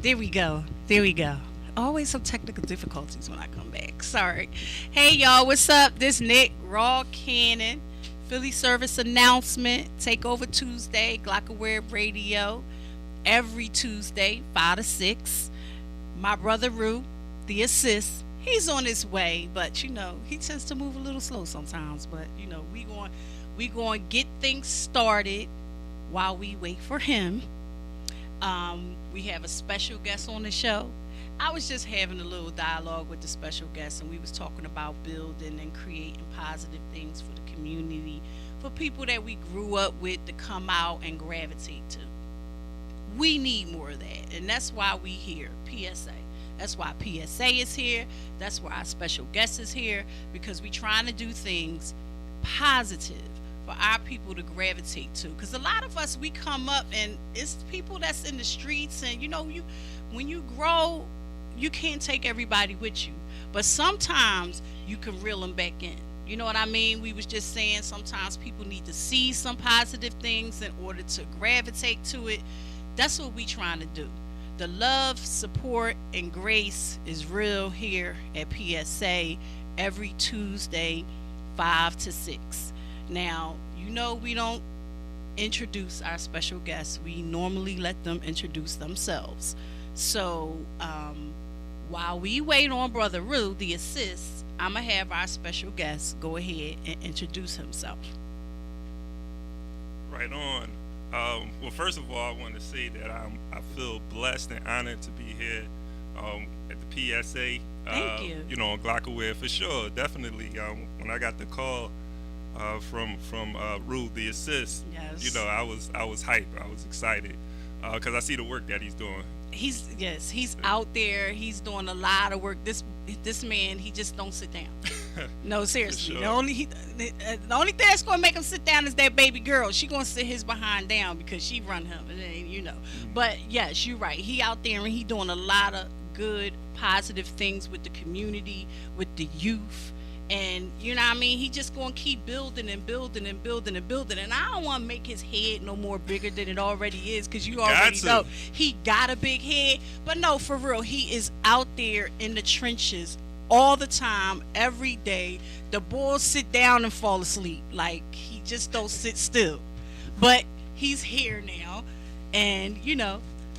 There we go. There we go. Always some technical difficulties when I come back. Sorry. Hey y'all, what's up? This Nick Raw Cannon. Philly service announcement. Takeover Tuesday, Glockaware Radio. Every Tuesday, 5 to 6. My brother Rue, the assist. He's on his way, but he tends to move a little slow sometimes. But we going to get things started while we wait for him. We have a special guest on the show. I was just having a little dialogue with the special guest, and we was talking about building and creating positive things for the community, for people that we grew up with to come out and gravitate to. We need more of that, and that's why we here, PSA. That's why PSA is here. That's why our special guest is here, because we trying to do things positive for our people to gravitate to. Because a lot of us, we come up and it's people that's in the streets, and when you grow, you can't take everybody with you, but sometimes you can reel them back in. You know what I mean? We was just saying sometimes people need to see some positive things in order to gravitate to it. That's what we trying to do. The love, support, and grace is real here at PSA every Tuesday, 5 to 6. Now, we don't introduce our special guests. We normally let them introduce themselves. So, while we wait on Brother Rue, the assist, I'm going to have our special guest go ahead and introduce himself. Right on. Well, first of all, I want to say that I feel blessed and honored to be here at the PSA. Thank you. On Glockaware for sure, definitely. When I got the call from Rue, the assist, yes. I was hyped. I was excited because I see the work that he's doing. He's out there. He's doing a lot of work. This man, he just don't sit down. No, seriously. Sure. The only thing that's gonna make him sit down is that baby girl. She gonna sit his behind down because she run him, and Mm-hmm. But yes, you're right. He out there and he doing a lot of good, positive things with the community, with the youth. And he just gonna keep building and building and building and building. And I don't want to make his head no more bigger than it already is, because you already know he got a big head. But no, for real, he is out there in the trenches all the time, every day. The boys sit down and fall asleep. Like, he just don't sit still. But he's here now, and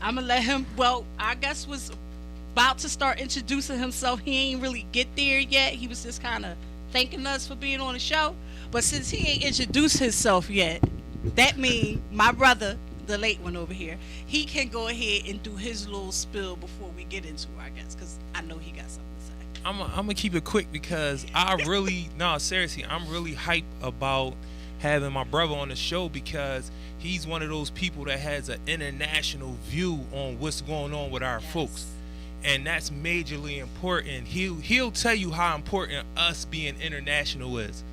I'm gonna let him. Well, our guest was about to start introducing himself. He ain't really get there yet. He was just kind of thanking us for being on the show. But since he ain't introduced himself yet, that means my brother, the late one over here, he can go ahead and do his little spill before we get into our guest, because I know he got something to say. I'm gonna keep it quick because seriously, I'm really hyped about having my brother on the show, because he's one of those people that has an international view on what's going on with our folks. And that's majorly important. He'll tell you how important us being international is.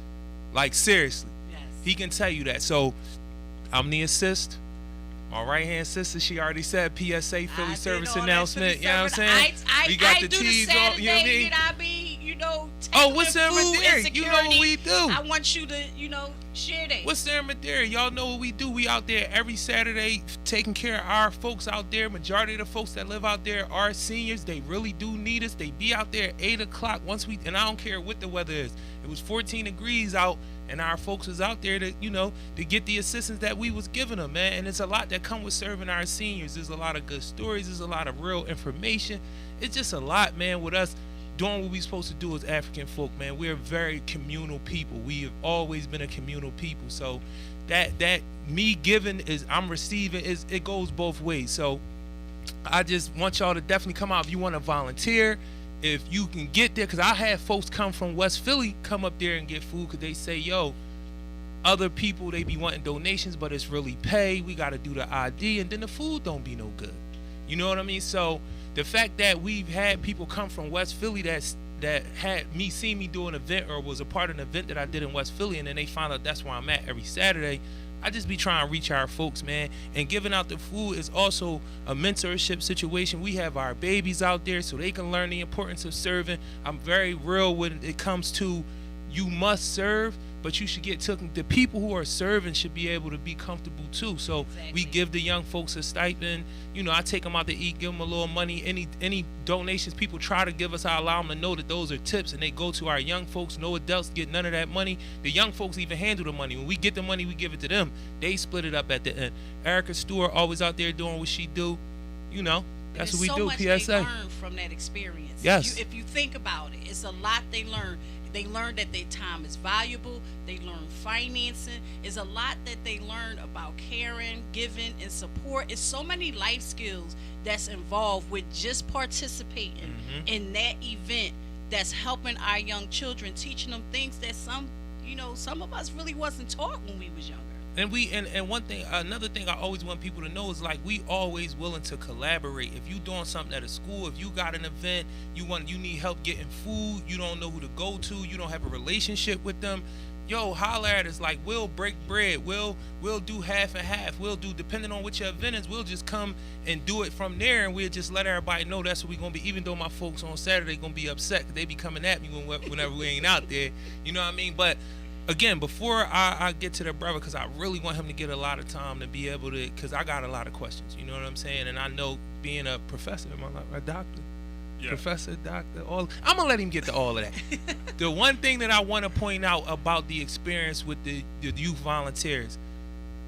Like, seriously. Yes. He can tell you that. So, I'm the assist. My right-hand sister, she already said PSA Philly service announcement. You know what I'm saying? We got the do T's the on. You know what I mean? I be, Oh, what's taking in food Madeira? You know what insecurity. we do. I want you to, share that. What's there in Madeira? Y'all know what we do. We out there every Saturday taking care of our folks out there. Majority of the folks that live out there are seniors. They really do need us. They be out there at 8 o'clock and I don't care what the weather is. It was 14 degrees out, and our folks was out there to get the assistance that we was giving them, man. And it's a lot that come with serving our seniors. There's a lot of good stories. There's a lot of real information. It's just a lot, man, with us doing what we supposed to do as African folk, man. We're very communal people. We have always been a communal people. So that me giving is I'm receiving, it goes both ways. So I just want y'all to definitely come out if you want to volunteer. If you can get there, because I had folks come from West Philly come up there and get food, because they say, other people, they be wanting donations, but it's really pay. We got to do the ID, and then the food don't be no good. You know what I mean? So the fact that we've had people come from West Philly that had me see me do an event or was a part of an event that I did in West Philly, and then they find out that's where I'm at every Saturday, I just be trying to reach our folks, man. And giving out the food is also a mentorship situation. We have our babies out there so they can learn the importance of serving. I'm very real when it comes to you must serve, but you should get taken. The people who are serving should be able to be comfortable too. So we give the young folks a stipend. You know, I take them out to eat, give them a little money. Any donations people try to give us, I allow them to know that those are tips, and they go to our young folks. No adults get none of that money. The young folks even handle the money. When we get the money, we give it to them. They split it up at the end. Erica Stewart always out there doing what she do. You know, that's what we do. PSA. They learn from that experience. Yes. If you think about it, it's a lot they learn. They learn that their time is valuable. They learn financing. It's a lot that they learn about caring, giving, and support. It's so many life skills that's involved with just participating in that event that's helping our young children, teaching them things that some of us really wasn't taught when we was younger. And one thing, another thing I always want people to know is, like, we always willing to collaborate. If you doing something at a school, if you got an event, you need help getting food, you don't know who to go to, you don't have a relationship with them, yo, holler at us. Like, we'll break bread, we'll do half and half, we'll do, depending on what your event is, we'll just come and do it from there, and we'll just let everybody know that's what we gonna be. Even though my folks on Saturday gonna be upset, 'cause they be coming at me whenever we ain't out there, you know what I mean? But again, before I get to the brother, because I really want him to get a lot of time to be able to, because I got a lot of questions, you know what I'm saying? And I know, being a professor, a doctor, professor, doctor, I'm going to let him get to all of that. The one thing that I want to point out about the experience with the youth volunteers,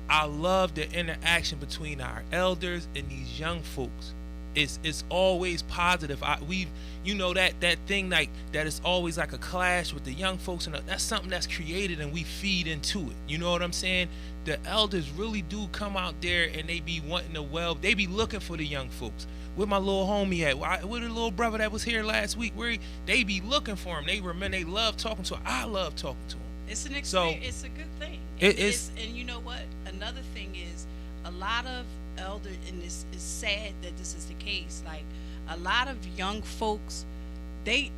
I love the interaction between our elders and these young folks. It's always positive. That thing like that is always like a clash with the young folks, and that's something that's created and we feed into it. You know what I'm saying? The elders really do come out there and they be wanting to they be looking for the young folks. Where my little homie at? Where the little brother that was here last week? Where they be looking for him. They love talking to him. I love talking to him. It's an experience. It's a good thing. And you know what? Another thing is, a lot of elder, and this is sad that this is the case, like a lot of young folks, they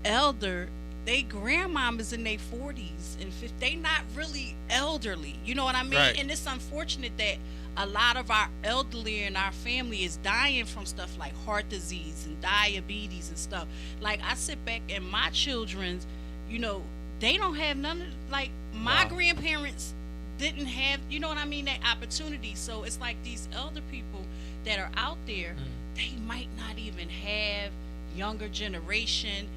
grandmamas in their 40s and 50s, they not really elderly, you know what I mean? Right. And it's unfortunate that a lot of our elderly in our family is dying from stuff like heart disease and diabetes and stuff. Like, I sit back and my children's, they don't have none of, like, my grandparents didn't have, you know what I mean, that opportunity. So it's like these elder people that are out there, they might not even have younger generation,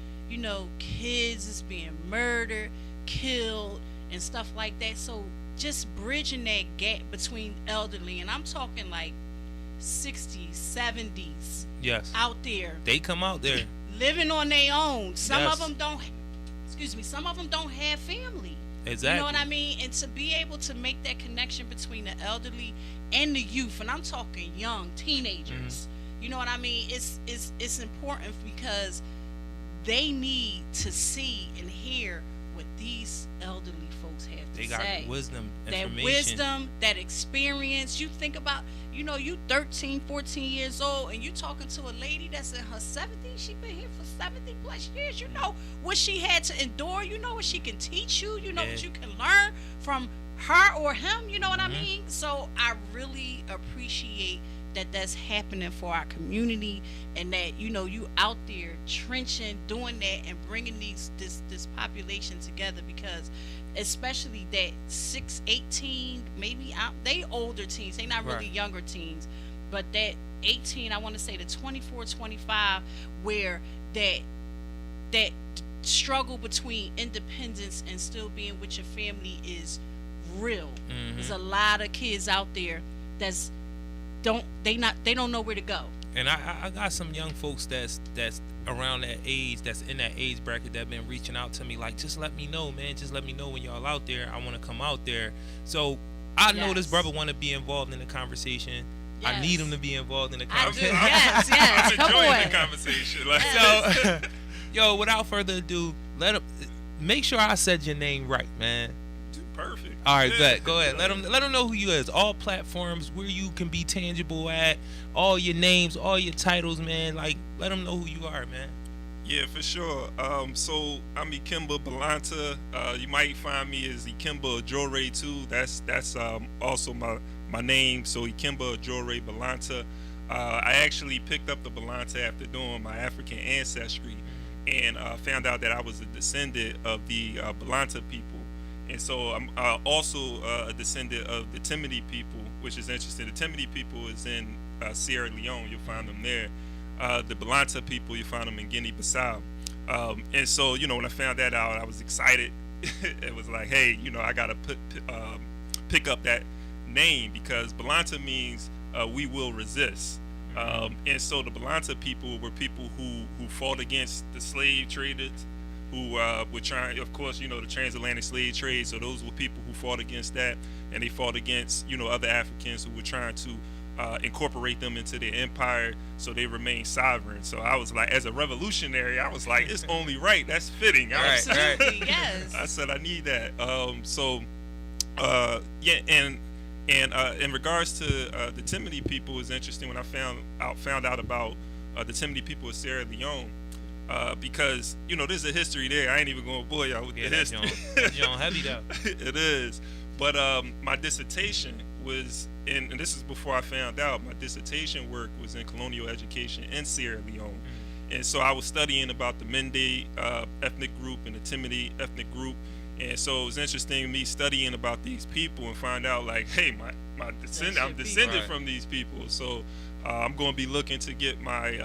kids is being murdered, killed, and stuff like that. So just bridging that gap between elderly, and I'm talking like 60s, 70s, out there. They come out there living on their own. Some of them don't have family. Exactly. You know what I mean? And to be able to make that connection between the elderly and the youth, and I'm talking young teenagers, you know what I mean? It's important because they need to see and hear what these elderly folks have to say. They got wisdom, information. That wisdom, that experience. You think about, you 13, 14 years old, and you talking to a lady that's in her 70s. She been here for 70 plus years. You know what she had to endure. You know what she can teach you. You know what you can learn from her or him. You know what I mean? So I really appreciate that that's happening for our community, and that you out there trenching, doing that, and bringing this population together, because especially that 18, maybe they older teens, they not really younger teens, but that 18, I want to say the 24, 25, where that struggle between independence and still being with your family is real. There's a lot of kids out there that's they don't know where to go. And I got some young folks that's around that age, that's in that age bracket, that been reaching out to me like, just let me know, man. Just let me know when y'all out there. I want to come out there. So I know this brother want to be involved in the conversation. Yes. I need him to be involved in the conversation. Yes. I'm enjoying the conversation. Like, so, yo, without further ado, make sure I said your name right, man. Perfect. All right, bet. Go ahead. Let them know who you is. All platforms where you can be tangible at. All your names, all your titles, man. Like, let them know who you are, man. Yeah, for sure. So I'm Ikemba Balanta. You might find me as Ikemba Jarue too. That's also my name. So Ikemba Jarue Balanta. I actually picked up the Balanta after doing my African ancestry, and found out that I was a descendant of the Balanta people. And so I'm also a descendant of the Timidi people, which is interesting. The Timidi people is in Sierra Leone. You'll find them there. The Balanta people, you find them in Guinea-Bissau. And so, when I found that out, I was excited. It was like, hey, I got to pick up that name, because Balanta means we will resist. And so the Balanta people were people who fought against the slave traders, who were trying, of course, the transatlantic slave trade. So those were people who fought against that, and they fought against, other Africans who were trying to incorporate them into their empire so they remain sovereign. So I was like, as a revolutionary, I was like, it's only right. That's fitting. Absolutely, yes. I said, I need that. And in regards to the Timidi people, is interesting when I found out about the Timidi people of Sierra Leone. Because there's a history there. I ain't even gonna bore y'all with the history. That's John heavy though. It is. But my dissertation was and this is before I found out. My dissertation work was in colonial education in Sierra Leone, and so I was studying about the Mende ethnic group and the Timidi ethnic group. And so it was interesting me studying about these people and find out, like, hey, I'm descended from these people. So I'm going to be looking to get my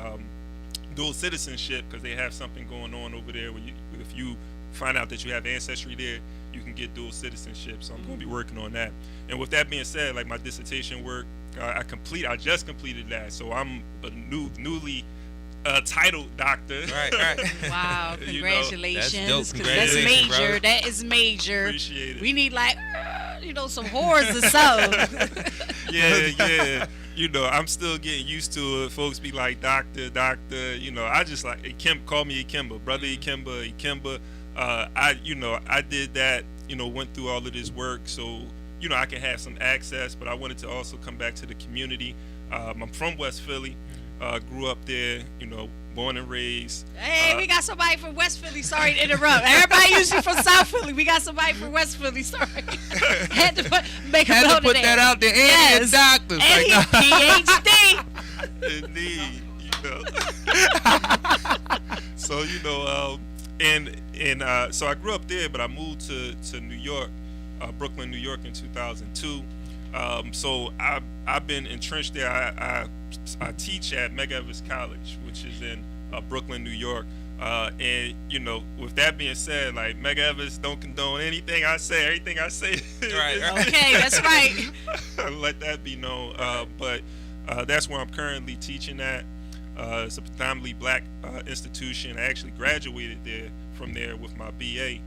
dual citizenship, because they have something going on over there where if you find out that you have ancestry there, you can get dual citizenship. So I'm going to be working on that. And with that being said, like, my dissertation work, I just completed that. So I'm a newly titled doctor. Right. Wow, congratulations. That's dope. That's Congratulations, major. brother. That is major. Appreciate it. We need, like, some whores or something. Yeah. I'm still getting used to it. Folks be like, doctor. I just like, call me Ikemba, brother Ikemba. I did that, went through all of this work so, I can have some access, but I wanted to also come back to the community. I'm from West Philly, grew up there, born and raised. Hey, we got somebody from West Philly. Sorry to interrupt. Everybody usually from South Philly. We got somebody from West Philly. Sorry. Had to put that out there. And doctors. And he PhD. Indeed. So, so I grew up there, but I moved to New York, Brooklyn, New York in 2002. So I've been entrenched there. I teach at Medgar College, which is in Brooklyn, New York. And with that being said, like, Medgar don't condone anything I say. Everything I say. Right. Okay, that's right. Let that be known. But that's where I'm currently teaching at. It's a predominantly black institution. I actually graduated from there with my BA.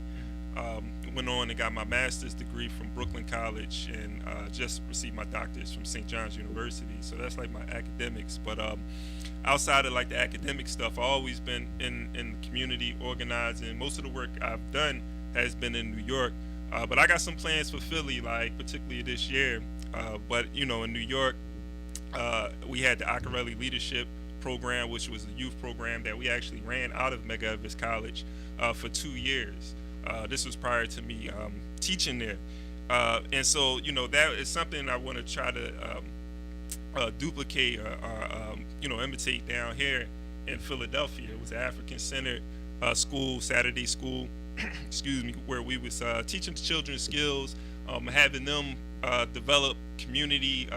Went on and got my master's degree from Brooklyn College, and just received my doctorate from St. John's University. So that's like my academics. But outside of like the academic stuff, I've always been in the community organizing. Most of the work I've done has been in New York. But I got some plans for Philly, like particularly this year. But in New York, we had the Acarelli Leadership Program, which was a youth program that we actually ran out of Medgar College for 2 years. This was prior to me teaching there. And so, that is something I want to try to duplicate or imitate down here in Philadelphia. It was an African-centered school, Saturday school, where we was teaching children skills, having them develop community,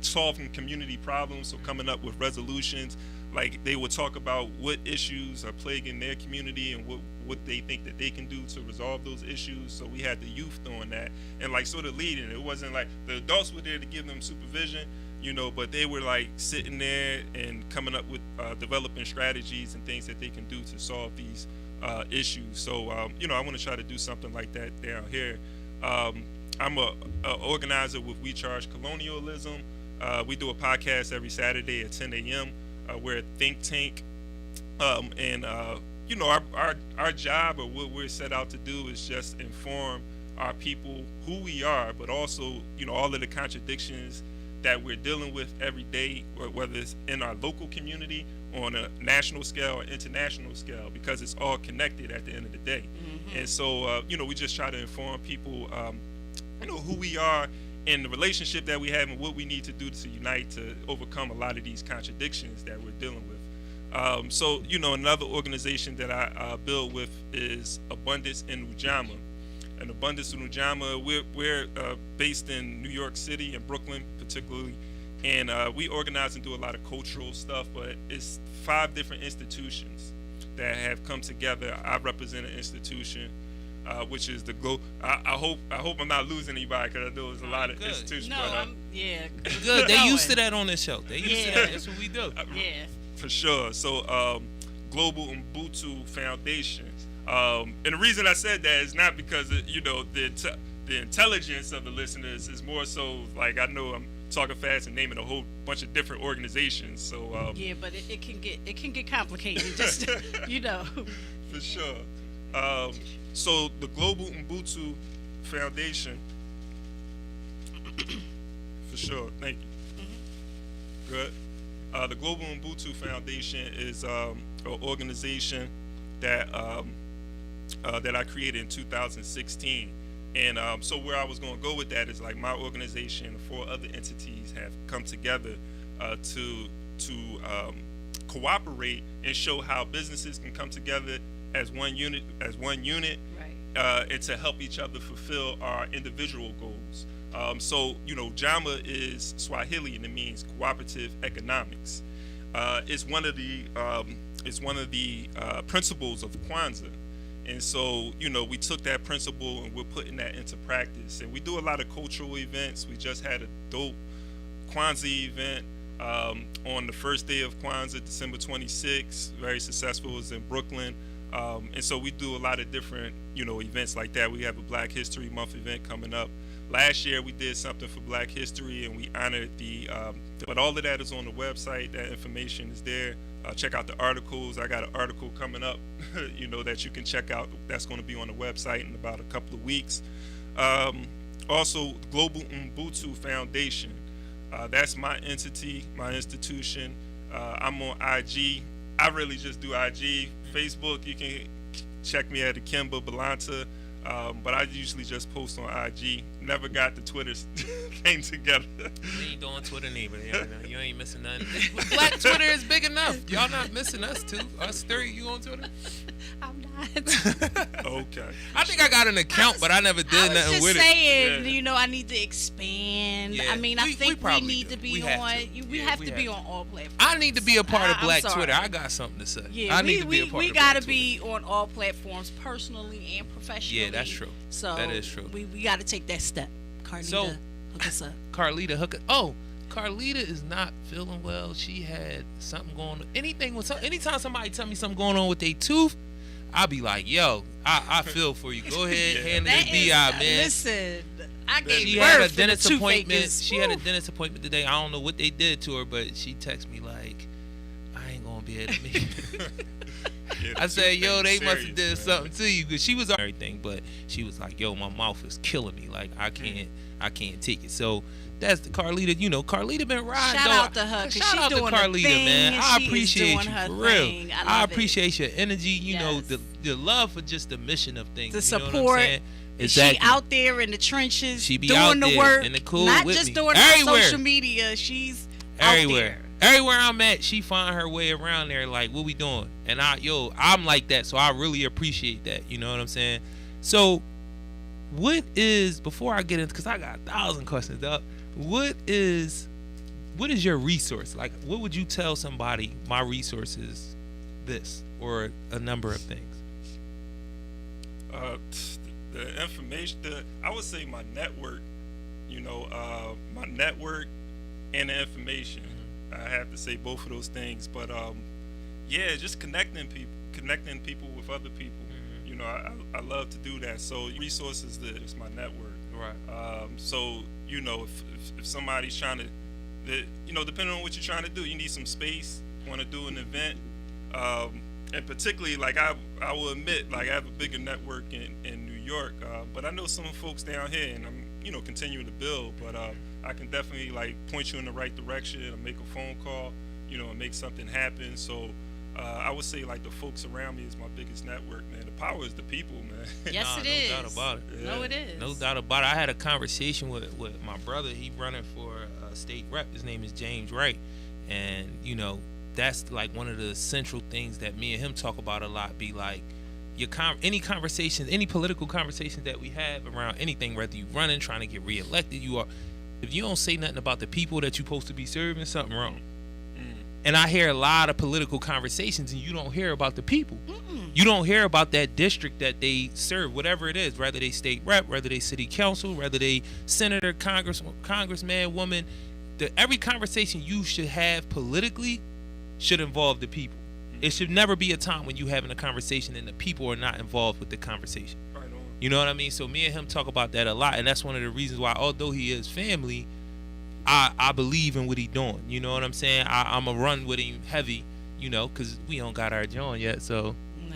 solving community problems, so coming up with resolutions. Like, they would talk about what issues are plaguing their community and what they think that they can do to resolve those issues. So we had the youth doing that and like sort of leading. It wasn't like the adults were there to give them supervision, but they were like sitting there and coming up with developing strategies and things that they can do to solve these issues. So I want to try to do something like that down here. I'm a organizer with We Charge Colonialism. We do a podcast every Saturday at 10 a.m. We're a think tank, and our job, or what we're set out to do, is just inform our people who we are, but also all of the contradictions that we're dealing with every day, whether it's in our local community, on a national scale or international scale, because it's all connected at the end of the day. Mm-hmm. And so we just try to inform people who we are and the relationship that we have and what we need to do to unite to overcome a lot of these contradictions that we're dealing with. So another organization that I build with is Abundance in Ujama. And Abundance in Ujama, we're based in New York City and Brooklyn particularly, and we organize and do a lot of cultural stuff. But it's 5 different institutions that have come together. I represent an institution, which is the Go. I hope I'm not losing anybody, because I know there's a lot of institutions. No, but, good. They used to that on this show. They used to that. That's what we do. Yeah. For sure. So, Global Umbutu Foundation. And the reason I said that is not because the intelligence of the listeners is more so like, I know I'm talking fast and naming a whole bunch of different organizations. So but it can get complicated. Just For sure. So the Global Umbutu Foundation. For sure. Thank you. Good. The Global Umbutu Foundation is an organization that that I created in 2016, and so where I was going to go with that is, like, my organization and 4 other entities have come together to cooperate and show how businesses can come together as one unit, right. And to help each other fulfill our individual goals. So Jama is Swahili, and it means cooperative economics. It's one of the principles of Kwanzaa. And so, we took that principle and we're putting that into practice. And we do a lot of cultural events. We just had a dope Kwanzaa event on the first day of Kwanzaa, December 26th. Very successful. It was in Brooklyn. And so we do a lot of different, events like that. We have a Black History Month event coming up. Last year we did something for Black History, and we honored but all of that is on the website. That information is there. Check out the articles. I got an article coming up, that you can check out. That's going to be on the website in about a couple of weeks. Also, Global Umbutu Foundation. That's my entity, my institution. I'm on IG. I really just do IG. Facebook, you can check me at Akimba Balanta. But I usually just post on IG. Never got the Twitter thing together. We ain't doing Twitter neither. You ain't missing nothing. Black Twitter is big enough. Y'all not missing us too. Us 3. You on Twitter? I'm not. Okay. I think I got an account, but I never did nothing with it. I was just saying, I need to expand. Yeah. I mean, I think we need to be on. We have to be on all platforms. I need to be a part of Black Twitter. I got something to say. Yeah, I need to be a part we of got to Black be on all platforms, personally and professionally. Yeah, that's true. So that is true. We got to take that step. Carlita, hook us up. Carlita, hook us. Oh, Carlita is not feeling well. She had something going on. Anytime somebody tell me something going on with their tooth, I'll be like, yo, I feel for you. Go ahead, handle the BI, man. Listen, I gave she birth had a to dentist the appointment. She had a dentist appointment today. I don't know what they did to her, but she texted me like, I ain't gonna be able to make it. I said, yo, they must have did something to you, because she was on everything, but she was like, yo, my mouth is killing me. Like, I can't take it. So that's the Carlita. Carlita been riding. Shout out to her. Shout out to Carlita, man. I appreciate you for real. I appreciate your energy. You know, the love for just the mission of things. The support. You know what I'm saying? Exactly. She out there in the trenches, she be doing out the there work, in the cool not with just me. doing it on social media. She's everywhere. Out there. Everywhere I'm at, she find her way around there. Like, what we doing? And I'm like that, so I really appreciate that. You know what I'm saying? So, what is, before I get into, because I got 1,000 questions up. What is your resource? Like, what would you tell somebody? My resource is this, or a number of things. The information. I would say my network. My network and the information. I have to say both of those things, but just connecting people with other people. I love to do that. So resources is my network. Right. So if somebody's trying to, depending on what you're trying to do, you need some space. Want to do an event, and particularly, like, I will admit, like, I have a bigger network in New York, but I know some folks down here, and I'm continuing to build, but I can definitely, like, point you in the right direction and make a phone call, and make something happen. So I would say, like, the folks around me is my biggest network, man. The power is the people, man. Yes, it is. No doubt about it. Yeah. No, it is. No doubt about it. I had a conversation with my brother. He running for state rep. His name is James Wright, and that's like one of the central things that me and him talk about a lot. Be like, any conversations, any political conversations that we have around anything, whether you running, trying to get reelected, if you don't say nothing about the people that you're supposed to be serving, something wrong. And I hear a lot of political conversations, and you don't hear about the people. You don't hear about that district that they serve, whatever it is, whether they state rep, whether they city council, whether they senator, congressman, woman. Every conversation you should have politically should involve the people. It should never be a time when you having a conversation and the people are not involved with the conversation. Right on. You know what I mean? So me and him talk about that a lot, and that's one of the reasons why, although he is family, I believe in what he doing. You know what I'm saying? I'm a run with him heavy, you know, because we don't got our joint yet. So no.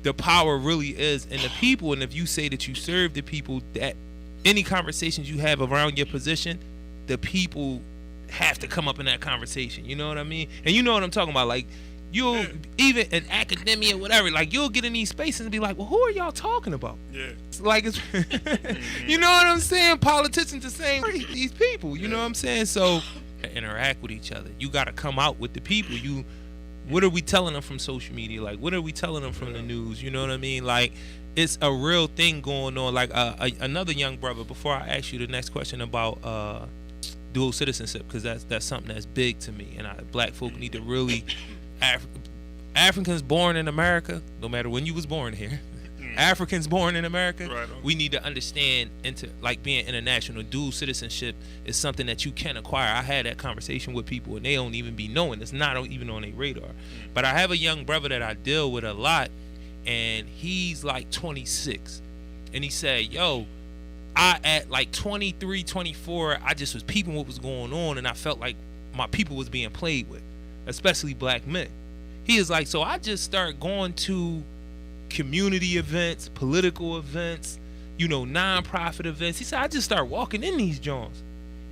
The power really is in the people, and if you say that you serve the people, that any conversations you have around your position, the people have to come up in that conversation. You know what I mean? And you know what I'm talking about. Like, you'll, even in academia or whatever, like, you'll get in these spaces and be like, well, who are y'all talking about? Yeah. Like, it's you know what I'm saying? Politicians the same these people, you know what I'm saying? So interact with each other. You got to come out with the people. What are we telling them from social media? Like, what are we telling them from the news? You know what I mean? Like, it's a real thing going on. Like, another young brother, before I ask you the next question about dual citizenship, because that's something that's big to me, and black folk need to really Africans born in America, no matter when you was born here, Africans born in America, right, we need to understand like being international. Dual citizenship is something that you can acquire. I had that conversation with people and they don't even be knowing. It's not even on their radar. But I have a young brother that I deal with a lot, and he's like 26, and he said, yo, I at like 23, 24, I just was peeping what was going on, and I felt like my people was being played with, especially black men. He is like, so I just start going to community events, political events, you know, non-profit events. He said, I just start walking in these joints.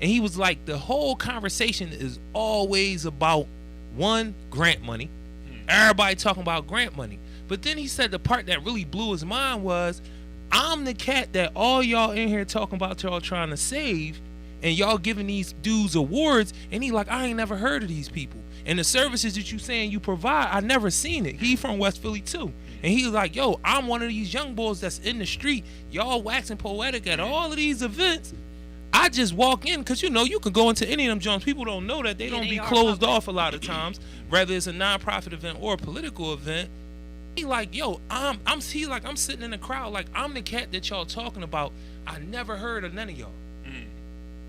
And he was like, the whole conversation is always about, one, grant money. Everybody talking about grant money. But then he said the part that really blew his mind was, I'm the cat that all y'all in here talking about y'all trying to save, and y'all giving these dudes awards, and he like, I ain't never heard of these people. And the services that you saying you provide, I never seen it. He from West Philly too. And he was like, yo, I'm one of these young boys that's in the street. Y'all waxing poetic at all of these events. I just walk in, because, you know, you can go into any of them joints. People don't know that. They don't be closed off a lot of times, whether it's a non-profit event or a political event. He like, yo, I'm sitting in the crowd like, I'm the cat that y'all talking about. I never heard of none of y'all.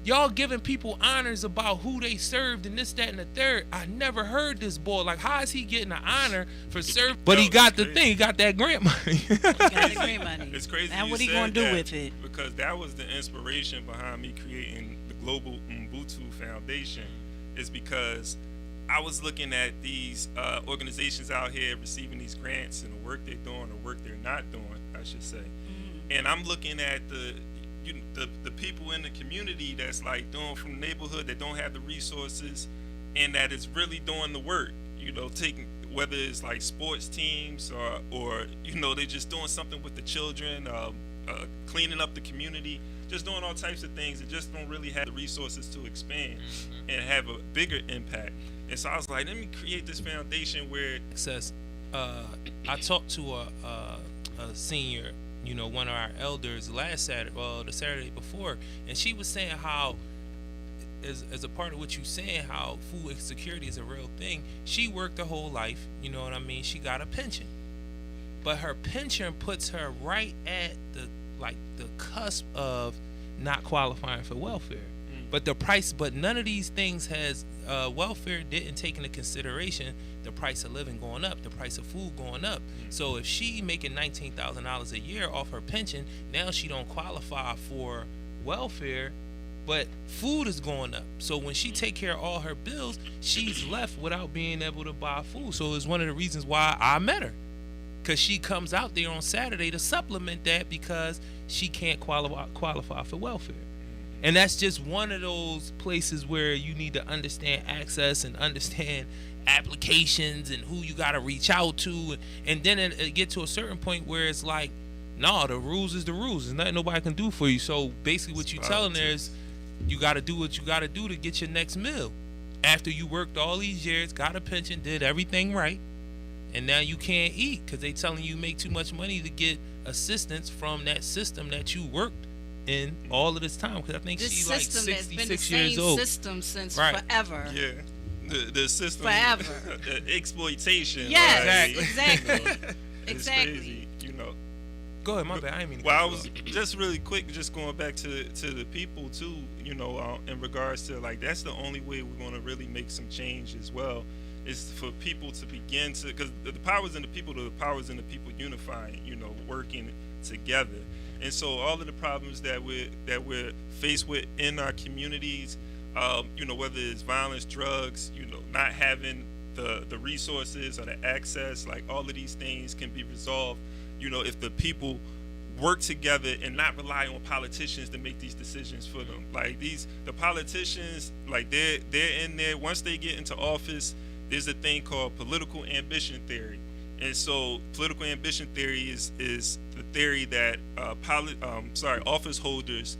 Y'all giving people honors about who they served and this, that, and the third. I never heard this boy. Like, how is he getting an honor for serving? But he got the thing. He got that grant money. He got the grant money. It's crazy. And what he gonna do with it? Because that was the inspiration behind me creating the Global Umbutu Foundation. Is because I was looking at these organizations out here receiving these grants and the work they're doing or work they're not doing, I should say. And I'm looking at the people in the community that's like doing from the neighborhood that don't have the resources and that is really doing the work, you know, taking, whether it's like sports teams or you know, they're just doing something with the children, cleaning up the community, just doing all types of things and just don't really have the resources to expand and have a bigger impact. And so I was like, let me create this foundation where it says, I talked to a senior, you know, one of our elders last Saturday, the Saturday before, and she was saying how, as a part of what you saying, how food insecurity is a real thing. She worked her whole life, you know what I mean? She got a pension, but her pension puts her right at the cusp of not qualifying for welfare. But none of these things has welfare didn't take into consideration the price of living going up, the price of food going up. So if she making $19,000 a year off her pension, now she don't qualify for welfare, but food is going up. So when she take care of all her bills, she's left without being able to buy food. So it's one of the reasons why I met her, because she comes out there on Saturday to supplement that because she can't qualify for welfare. And that's just one of those places where you need to understand access and understand applications and who you got to reach out to. And then it get to a certain point where it's like, no, the rules is the rules. There's nothing nobody can do for you. So basically what you're telling there is you got to do what you got to do to get your next meal. after you worked all these years, got a pension, did everything right, and now you can't eat because they telling you make too much money to get assistance from that system that you worked in all of this time. Because I think this she's like system has been the 66 years same old. system since Right. forever. Yeah. The system. Forever. Exploitation. Yes, right? exactly. It's Exactly. crazy, you know. Go ahead, my bad. I didn't mean to Well, I cut you was off. just really quick, just going back to the people too, you know, in regards to like that's the only way we're going to really make some change as well, is for people to begin to, because the power's in the people, the power's in the people unifying, you know, working together. And so all of the problems that we're faced with in our communities, you know, whether it's violence, drugs, you know, not having the resources or the access, like all of these things can be resolved, you know, if the people work together and not rely on politicians to make these decisions for them. Like the politicians, like they're in there. Once they get into office, there's a thing called political ambition theory. And so political ambition theory is the theory that office holders,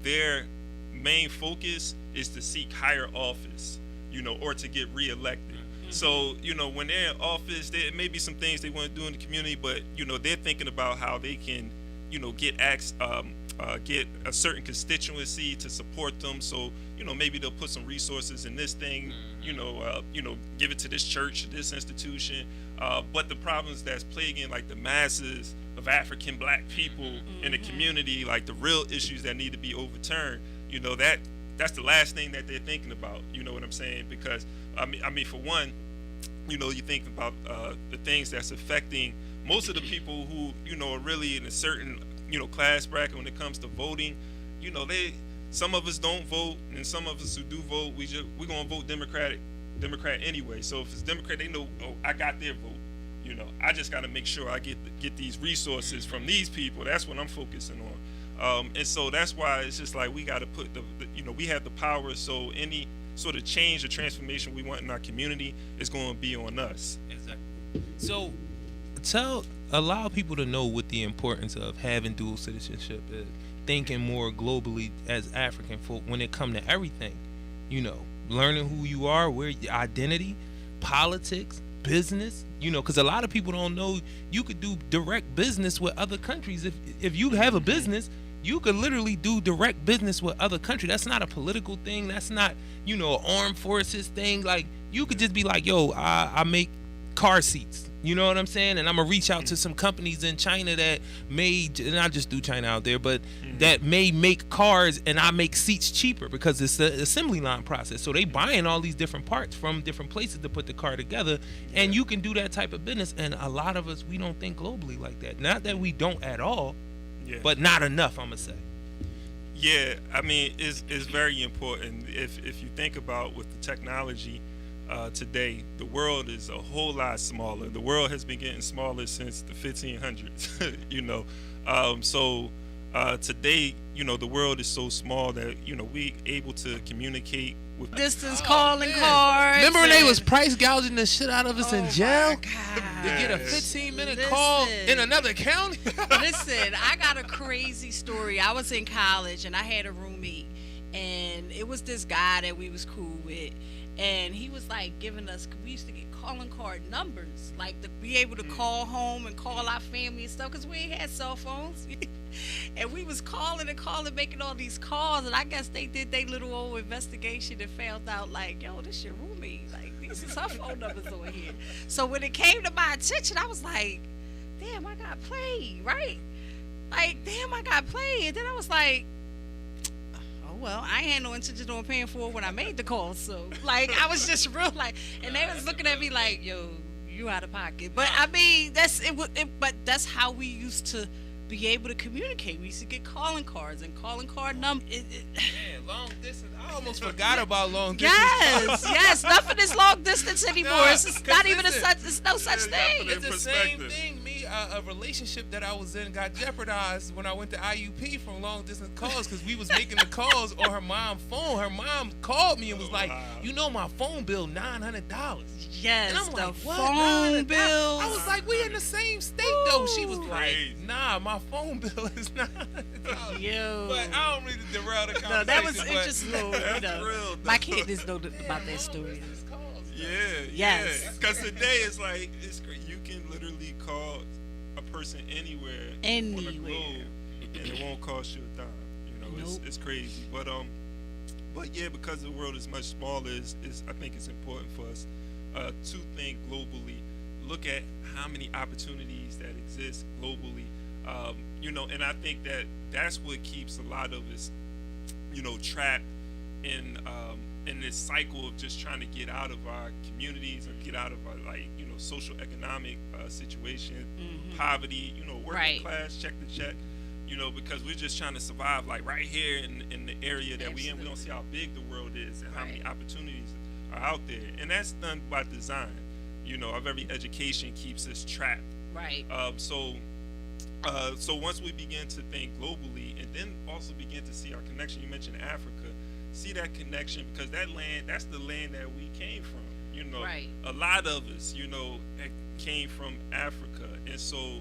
their main focus is to seek higher office, you know, or to get reelected. So, you know, when they're in office, there may be some things they want to do in the community, but, you know, they're thinking about how they can, you know, get a certain constituency to support them. So, you know, maybe they'll put some resources in this thing, you know, give it to this church, this institution. But the problems that's plaguing like the masses of African black people in the community, like the real issues that need to be overturned, you know, that's the last thing that they're thinking about. You know what I'm saying? Because I mean, for one, you know, you think about the things that's affecting most of the people who, you know, are really in a certain, you know, class bracket when it comes to voting. You know, some of us don't vote, and some of us who do vote, we're gonna vote Democrat anyway. So if it's Democrat, they know, oh, I got their vote. You know, I just got to make sure I get these resources from these people. That's what I'm focusing on. And so that's why it's just like we got to put you know, we have the power. So any sort of change or transformation we want in our community is going to be on us. Exactly. So allow people to know what the importance of having dual citizenship is, thinking more globally as African folk when it come to everything, you know, learning who you are, where your identity, politics, business, you know, because a lot of people don't know you could do direct business with other countries. If you have a business, you could literally do direct business with other countries. That's not a political thing. That's not, you know, an armed forces thing. Like, you could just be like, yo, I make car seats. You know what I'm saying? And I'm going to reach out to some companies in China that may, and I just do China out there, but that may make cars and I make seats cheaper because it's the assembly line process. So they buying all these different parts from different places to put the car together. And you can do that type of business. And a lot of us, we don't think globally like that. Not that we don't at all, but not enough, I'm going to say. Yeah, I mean, it's very important. If you think about with the technology, today, the world is a whole lot smaller. The world has been getting smaller since the 1500s, you know. So today, you know, the world is so small that, you know, we able to communicate with Distance calling cards. Remember when they was price gouging the shit out of us in jail? To get a Yes. 15-minute call in another county? Listen, I got a crazy story. I was in college and I had a roommate, and it was this guy that we was cool with. And he was like giving us, we used to get calling card numbers, like to be able to call home and call our family and stuff, because we ain't had cell phones. And we was calling and calling, making all these calls. And I guess they did their little old investigation and found out, like, yo, this your roommate. Like, these is her phone numbers over here. So when it came to my attention, I was like, damn, I got played, right? Like, damn, I got played. And then I was like, well, I ain't had no intention on paying for it when I made the call. So, like, I was just real, like, and they was looking at me like, yo, you out of pocket. But, I mean, but that's how we used to be able to communicate. We used to get calling cards and calling card numbers. Man, long distance. I almost forgot about long distance. Yes. Nothing is long distance anymore. Nah, it's just not even listen, it's no such thing. It's the same thing. Me, a relationship that I was in got jeopardized when I went to IUP from long distance calls because we was making the calls on her mom's phone. Her mom called me and was like, "You know my phone bill $900." Yes, and I'm the like, "What? phone bill. I was like, "We in the same state though." She was like, "Nah, my phone bill is $900." Yo. But I don't really derail the conversation. No, that was but just a little, you know. real, My kid doesn't know about that story. Yeah, Yes. Because today it's like you can literally call a person anywhere on the globe, and it won't cost you a dime. You know, Nope. it's crazy. But yeah, because the world is much smaller, I think it's important for us to think globally. Look at how many opportunities that exist globally. You know, and I think that's what keeps a lot of us, you know, trapped in this cycle of just trying to get out of our communities and get out of our, like, you know, social economic situation, poverty, you know, working class, check to check, you know, because we're just trying to survive, like right here in the area that we in. We don't see how big the world is and how many opportunities are out there, and that's done by design. You know, our very education keeps us trapped. Right. So once we begin to think globally and then also begin to see our connection, you mentioned Africa, see that connection, because that's the land that we came from. You know, a lot of us, you know, came from Africa, and so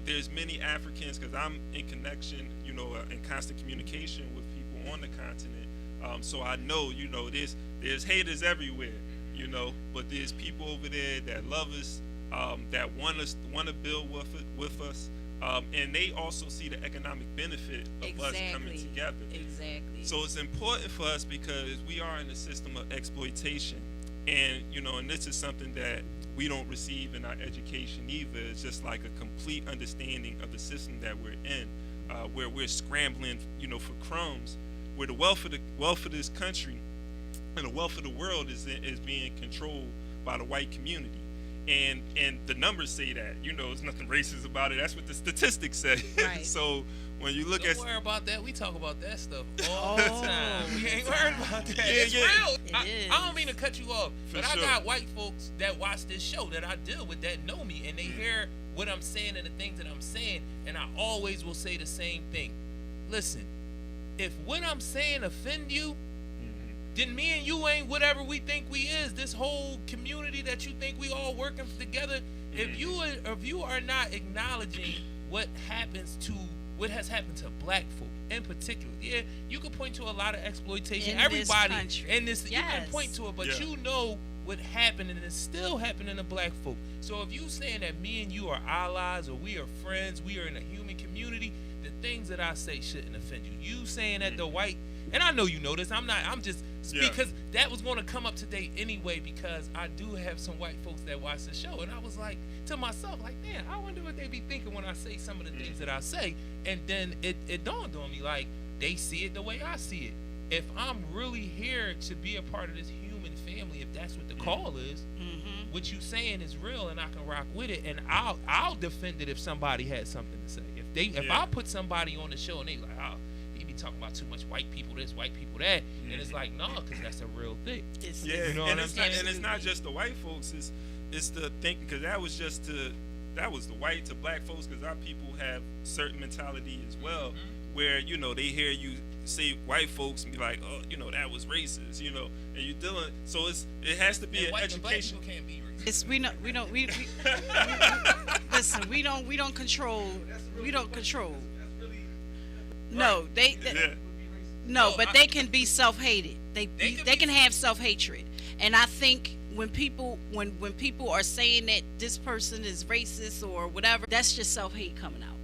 there's many Africans, because I'm in connection, you know, in constant communication with people on the continent. So I know, you know, there's haters everywhere, you know, but there's people over there that love us, that want to build with us. And they also see the economic benefit of us coming together. Exactly. So it's important for us because we are in a system of exploitation, and you know, and this is something that we don't receive in our education either. It's just like a complete understanding of the system that we're in, where we're scrambling, you know, for crumbs, where the wealth of this country and the wealth of the world is being controlled by the white community. And the numbers say that, you know, there's nothing racist about it. That's what the statistics say. Right. So when you look Don't worry about that. We talk about that stuff all the time. We ain't worried about that. It's real. I don't mean to cut you off, but I got white folks that watch this show that I deal with that know me, and they hear what I'm saying and the things that I'm saying, and I always will say the same thing. Listen, if what I'm saying offend you, then me and you ain't whatever we think we is. This whole community that you think we all working together. If you are not acknowledging what has happened to black folk in particular, you can point to a lot of exploitation. In Everybody this country. in this, you can point to it, but you know what happened, and it's still happening to black folk. So if you saying that me and you are allies or we are friends, we are in a human community, the things that I say shouldn't offend you. You saying that the white, and I know you know this, I'm just because that was going to come up today anyway, because I do have some white folks that watch the show, and I was like to myself, like, man, I wonder what they be thinking when I say some of the things that I say. And then it dawned on me, like, they see it the way I see it. If I'm really here to be a part of this human family, if that's what the call is, what you saying is real, and I can rock with it, and I'll defend it if somebody had something to say. If I put somebody on the show and they like, oh, he be talking about too much white people this, white people that, and it's like, no, because that's a real thing. You know what I'm saying? And it's not just the white folks. It's the thing, because that was the white to black folks, because our people have certain mentality as well, where, you know, they hear you say white folks and be like, oh, you know, that was racist, you know, and you're dealing. So it has to be an education. Black people can't be racist. Listen, we don't control. We don't control. No, but they can be self-hated. They can have self-hatred, and I think when people are saying that this person is racist or whatever, that's just self-hate coming out.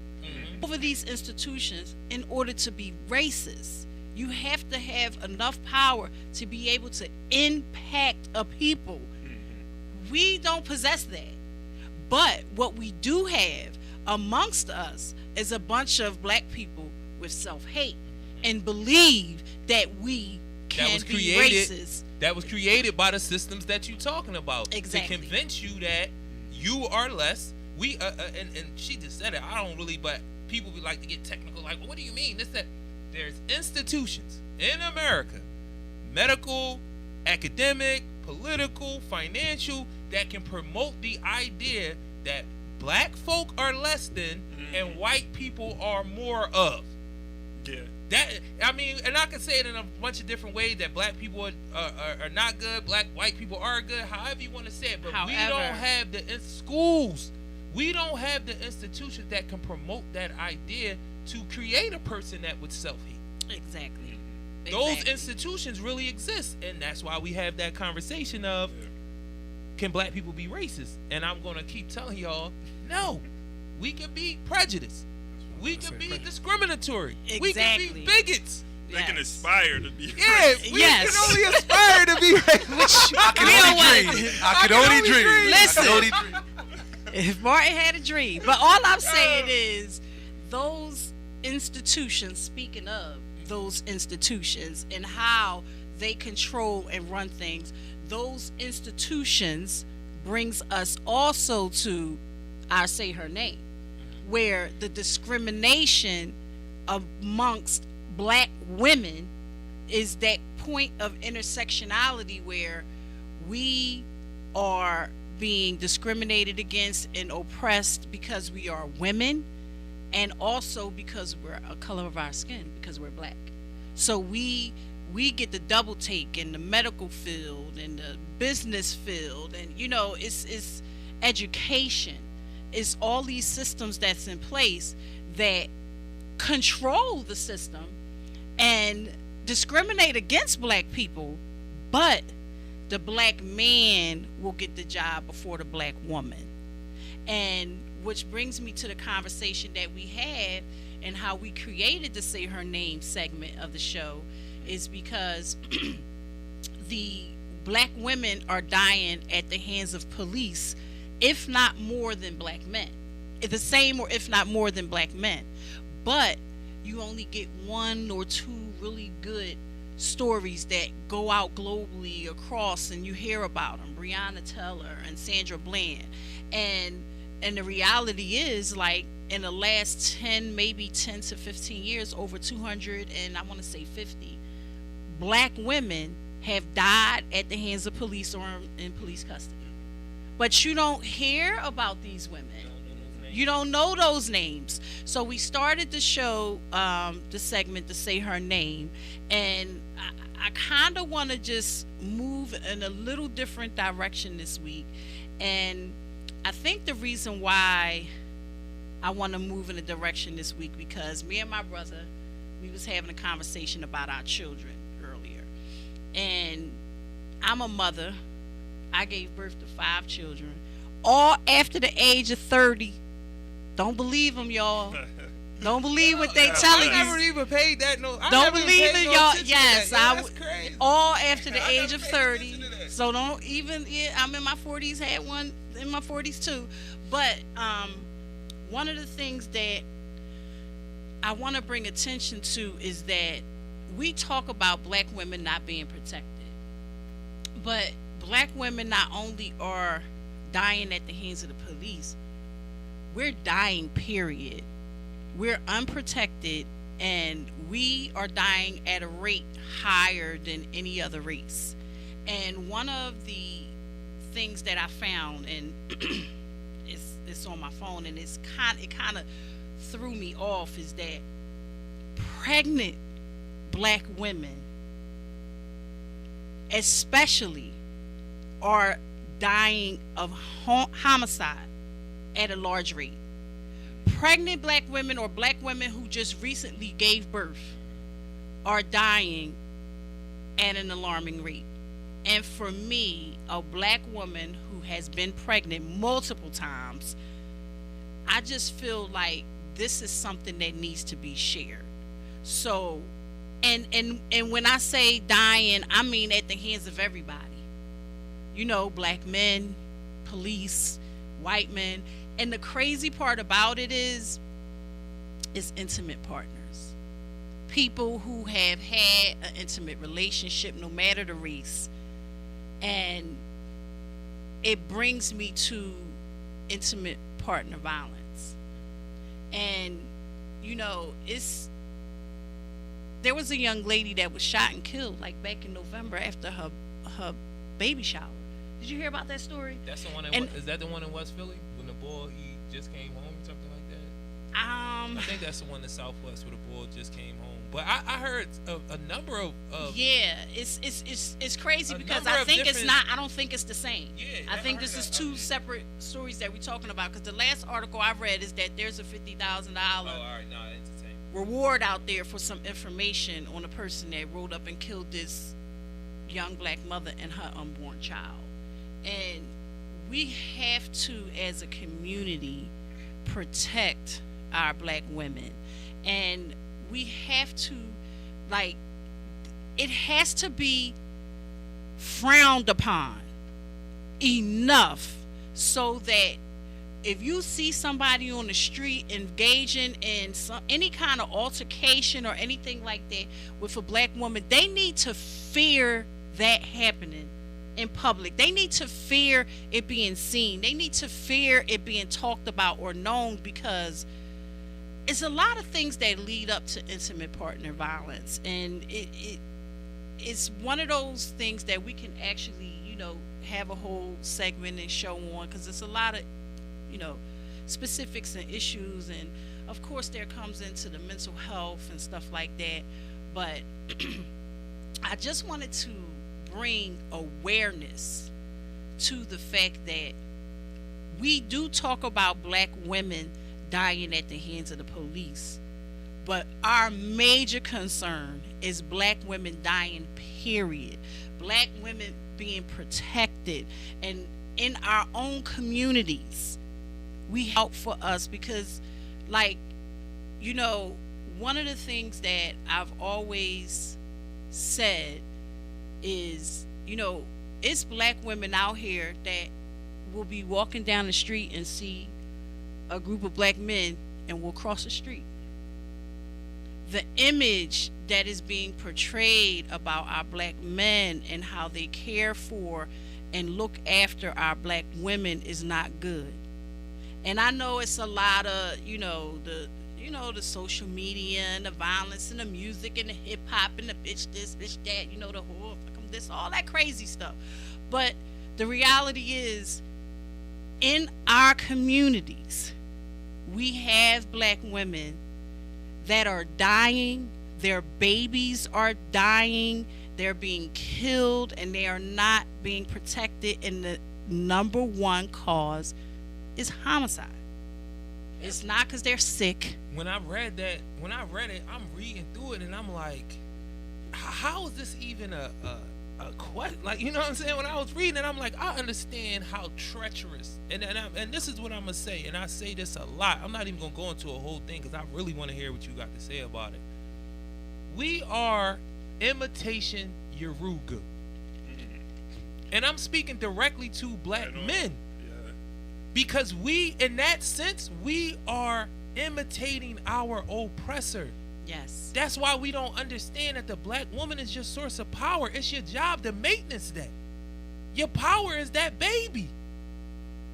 Over these institutions, in order to be racist, you have to have enough power to be able to impact a people. We don't possess that. But what we do have amongst us is a bunch of black people with self-hate and believe that we can be racist. That was created by the systems that you're talking about. Exactly. To convince you that you are less. We and she just said it. I don't really, but people be like to get technical. Like, well, what do you mean? There's institutions in America, medical, academic, political, financial, that can promote the idea that black folk are less than and white people are more of. Yeah. That, I mean, and I can say it in a bunch of different ways, that black people are not good, white people are good, however you want to say it. But we don't have the schools. We don't have the institutions that can promote that idea to create a person that would self-hate. Exactly. Those institutions really exist, and that's why we have that conversation of, can black people be racist? And I'm going to keep telling y'all, no. We can be prejudiced. We can be discriminatory. Exactly. We can be bigots. They can aspire to be racist. We can only aspire to be racist. I can only dream. Listen, if Martin had a dream. But all I'm saying is, those institutions, speaking of those institutions and how they control and run things, those institutions brings us also to our Say Her Name, where the discrimination amongst black women is that point of intersectionality where we are being discriminated against and oppressed because we are women, and also because we're a color of our skin, because we're black. So we get the double take in the medical field and the business field, and it's education. It's all these systems that's in place that control the system and discriminate against black people, but the black man will get the job before the black woman. And which brings me to the conversation that we had and how we created the Say Her Name segment of the show, is because the black women are dying at the hands of police, if not more than black men. The same, or if not more than black men. But you only get one or two really good stories that go out globally across, and you hear about them, Breonna Taylor and Sandra Bland. And the reality is, like, in the last 10 to 15 years, over 200 and I want to say 50 black women have died at the hands of police or in police custody. But you don't hear about these women. You don't know those names. So we started the show, the segment, to Say Her Name, and I kind of want to just move in a little different direction this week. And I think the reason why I want to move in a direction this week, because me and my brother, we was having a conversation about our children earlier. And I'm a mother. I gave birth to 5 children, all after the age of 30. Don't believe them, y'all. Don't believe what they telling you. I never even paid that. Don't believe it, y'all. Yes, that's crazy. All after the age of 30. So don't even. Yeah, I'm in my 40s. Had one in my 40s too. But one of the things that I want to bring attention to is that we talk about black women not being protected, but black women not only are dying at the hands of the police, we're dying, period. We're unprotected, and we are dying at a rate higher than any other race. And one of the things that I found, and it's on my phone, and it kind of threw me off, is that pregnant black women especially are dying of homicide at a large rate. Pregnant black women, or black women who just recently gave birth, are dying at an alarming rate. And for me, a black woman who has been pregnant multiple times, I just feel like this is something that needs to be shared. So, and when I say dying, I mean at the hands of everybody. Black men, police, white men. And the crazy part about it is intimate partners. People who have had an intimate relationship, no matter the race. And it brings me to intimate partner violence. And, there was a young lady that was shot and killed, like, back in November after her baby shower. Did you hear about that story? That's the one. Is that the one in West Philly when the boy just came home, something like that. I think that's the one in the Southwest where the bull just came home. But I heard a number of yeah, it's crazy because I think it's not. I don't think it's the same. Yeah, I think this is two separate stories that we're talking about. Because the last article I read is that there's a $50,000 it's the same reward out there for some information on a person that rolled up and killed this young black mother and her unborn child. And we have to, as a community, protect our black women, and we have to, like, it has to be frowned upon enough so that if you see somebody on the street engaging in any kind of altercation or anything like that with a black woman, they need to fear that happening in public. They need to fear it being seen. They need to fear it being talked about or known, because it's a lot of things that lead up to intimate partner violence, and it's one of those things that we can actually, have a whole segment and show on, because it's a lot of, specifics and issues, and of course there comes into the mental health and stuff like that. But I just wanted to bring awareness to the fact that we do talk about black women dying at the hands of the police, but our major concern is black women dying, period. Black women being protected, and in our own communities we help for us, because one of the things that I've always said is, it's black women out here that will be walking down the street and see a group of black men and will cross the street. The image that is being portrayed about our black men and how they care for and look after our black women is not good. And I know it's a lot of, the social media and the violence and the music and the hip hop and the bitch this, bitch that, the whore, fuck 'em this, all that crazy stuff. But the reality is, in our communities, we have black women that are dying, their babies are dying, they're being killed, and they are not being protected, and the number one cause is homicide. It's not because they're sick. When I read it, I'm reading through it and I'm like, how is this even a question? Like, you know what I'm saying? When I was reading it, I'm like, I understand how treacherous, and this is what I'm gonna say, and I say this a lot. I'm not even gonna go into a whole thing because I really want to hear what you got to say about it. We are imitation Yarugu, and I'm speaking directly to black men, because we, in that sense, we are imitating our oppressor. Yes. That's why we don't understand that the black woman is your source of power. It's your job to maintenance that. Your power is that baby.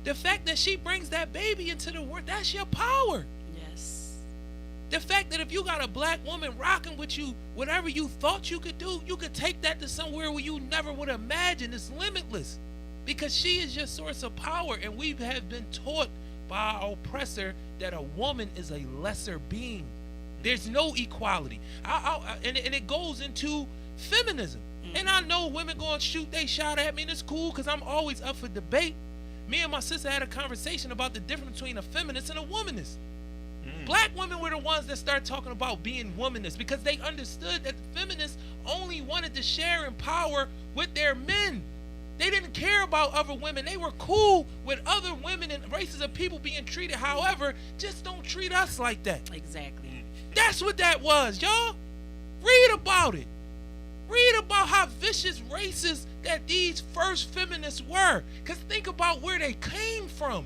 The fact that she brings that baby into the world, that's your power. Yes. The fact that if you got a black woman rocking with you, whatever you thought you could do, you could take that to somewhere where you never would imagine. It's limitless, because she is your source of power, and we have been taught by our oppressor that a woman is a lesser being. There's no equality. And it goes into feminism. Mm-hmm. And I know women going to shoot they shot at me, and it's cool because I'm always up for debate. Me and my sister had a conversation about the difference between a feminist and a womanist. Mm. Black women were the ones that started talking about being womanists, because they understood that the feminists only wanted to share in power with their men. They didn't care about other women. They were cool with other women and races of people being treated. However, just don't treat us like that. Exactly. That's what that was, y'all. Read about it. Read about how vicious racist that these first feminists were. Because think about where they came from.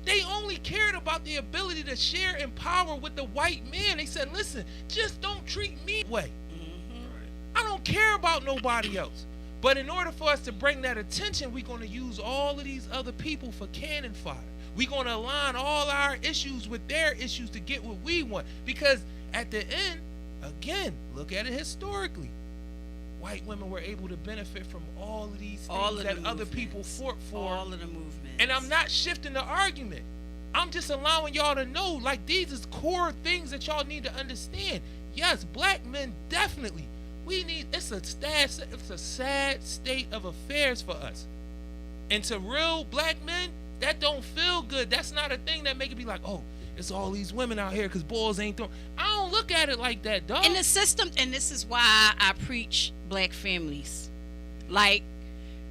They only cared about the ability to share in power with the white man. They said, listen, just don't treat me that way. Mm-hmm. I don't care about nobody else. But in order for us to bring that attention, we're going to use all of these other people for cannon fodder. We're going to align all our issues with their issues to get what we want. Because at the end, again, look at it historically. White women were able to benefit from all of these things that other people fought for. All of the movements. And I'm not shifting the argument. I'm just allowing y'all to know, like, these is core things that y'all need to understand. Yes, black men definitely. It's a sad state of affairs for us. And to real black men, that don't feel good. That's not a thing that make it be like, oh, it's all these women out here because boys ain't throwing. I don't look at it like that, dog. In the system, and this is why I preach black families. Like,